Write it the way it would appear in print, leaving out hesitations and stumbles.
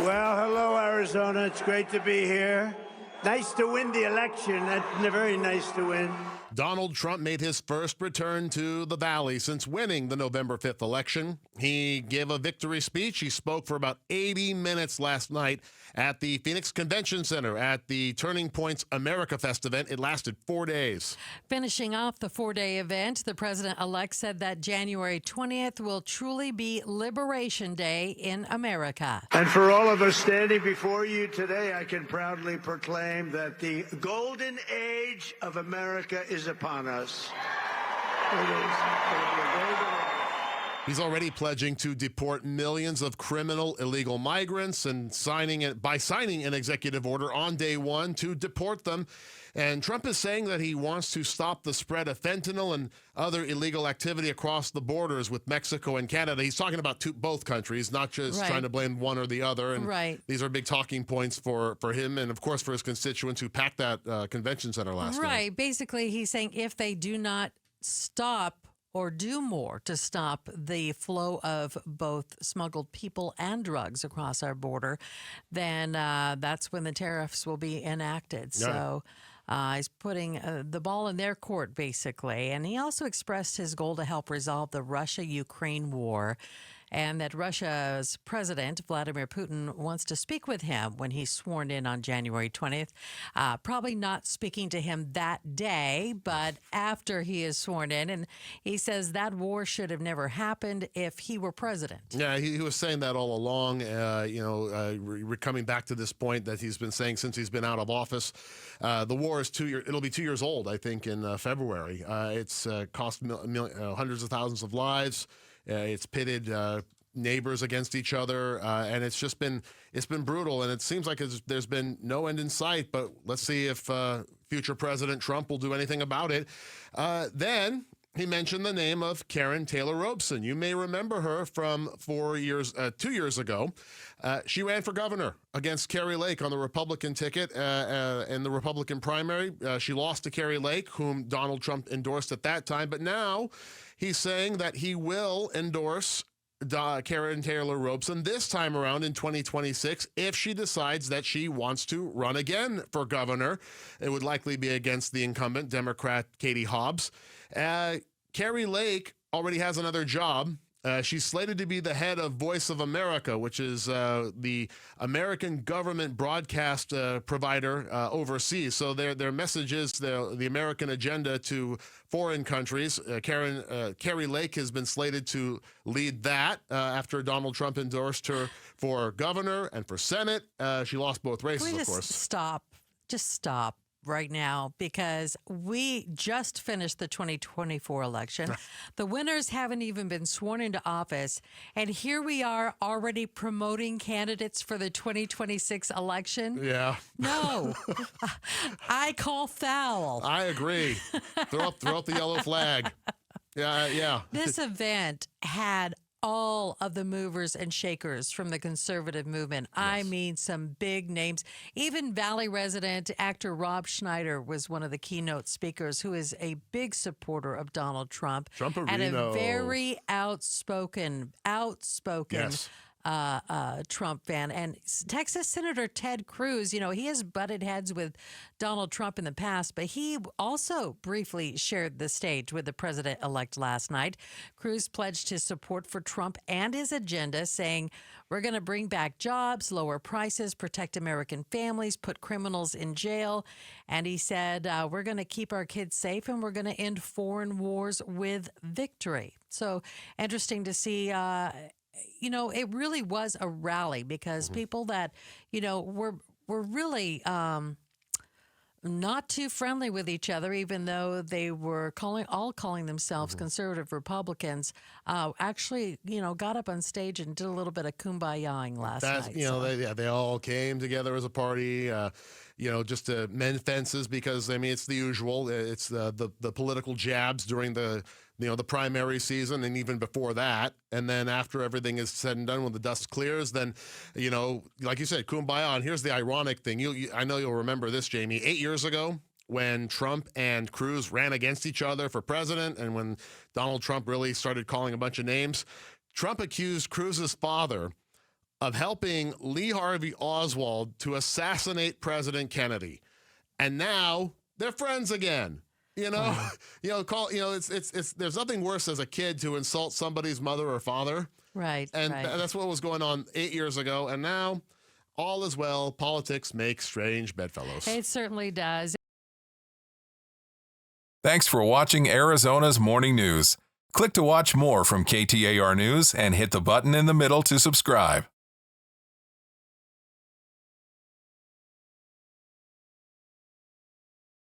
Well, hello, Arizona. It's great to be here. Nice to win the election. That's very nice to win. Donald Trump made his first return to the Valley since winning the November 5th election. He gave a victory speech. He spoke for about 80 minutes last night at the Phoenix Convention Center at the Turning Point's AmericaFest event. It lasted 4 days. Finishing off the 4-day event, the president-elect said that January 20th will truly be Liberation Day in America. And for all of us standing before you today, I can proudly proclaim that the golden age of America is upon us. He's already pledging to deport millions of criminal illegal migrants and signing an executive order on day one to deport them. And Trump is saying that he wants to stop the spread of fentanyl and other illegal activity across the borders with Mexico and Canada. He's talking about both countries, not just trying to blame one or the other. And these are big talking points for him and, of course, for his constituents who packed that convention center last night. Right. Basically, he's saying if they do not stop or do more to stop the flow of both smuggled people and drugs across our border, then that's when the tariffs will be enacted. Yeah. So he's putting the ball in their court, basically. And he also expressed his goal to help resolve the Russia-Ukraine war, and that Russia's president, Vladimir Putin, wants to speak with him when he's sworn in on January 20th. Probably not speaking to him that day, but after he is sworn in. And he says that war should have never happened if he were president. Yeah, he was saying that all along, we're coming back to this point that he's been saying since he's been out of office. The war is it'll be 2 years old, I think, in February. It's cost hundreds of thousands of lives. It's pitted neighbors against each other, and it's been brutal. And it seems like there's been no end in sight. But let's see if future President Trump will do anything about it. Then he mentioned the name of Karen Taylor Robson. You may remember her from 2 years ago. She ran for governor against Kari Lake on the Republican ticket in the Republican primary. She lost to Kari Lake, whom Donald Trump endorsed at that time. But now he's saying that he will endorse Karen Taylor Robson this time around in 2026 if she decides that she wants to run again for governor. It would likely be against the incumbent Democrat Katie Hobbs. Kari Lake already has another job. She's slated to be the head of Voice of America, which is the American government broadcast provider overseas. So their message is the American agenda to foreign countries. Kari Lake has been slated to lead that after Donald Trump endorsed her for governor and for Senate. She lost both races, of course. Just stop right now, because we just finished the 2024 election. The winners haven't even been sworn into office, and here we are already promoting candidates for the 2026 election. Yeah. No. I call foul. I agree. Throw up the yellow flag. Yeah. This event had all of the movers and shakers from the conservative movement. Yes. I mean, some big names. Even Valley resident actor Rob Schneider was one of the keynote speakers, who is a big supporter of Donald Trump. Trump-arino. And a very outspoken yes. Trump fan. And Texas Senator Ted Cruz, he has butted heads with Donald Trump in the past, but he also briefly shared the stage with the president-elect last night. Cruz pledged his support for Trump and his agenda, saying, "We're going to bring back jobs, lower prices, protect American families, put criminals in jail." And he said, "We're going to keep our kids safe, and we're going to end foreign wars with victory." So interesting to see. It really was a rally, because people that, were really not too friendly with each other, even though they were calling themselves conservative Republicans, actually, got up on stage and did a little bit of kumbayaing last night. They all came together as a party, just to mend fences, because, it's the usual. It's the political jabs during the primary season and even before that. And then after everything is said and done, when the dust clears, then, like you said, kumbaya. And here's the ironic thing. I know you'll remember this, Jayme. 8 years ago, when Trump and Cruz ran against each other for president, and when Donald Trump really started calling a bunch of names, Trump accused Cruz's father of helping Lee Harvey Oswald to assassinate President Kennedy. And now they're friends again. You know, Wow. It's there's nothing worse as a kid to insult somebody's mother or father. Right. And right. that's what was going on 8 years ago. And now all is well. Politics makes strange bedfellows. It certainly does. Thanks for watching Arizona's Morning News. Click to watch more from KTAR News and hit the button in the middle to subscribe.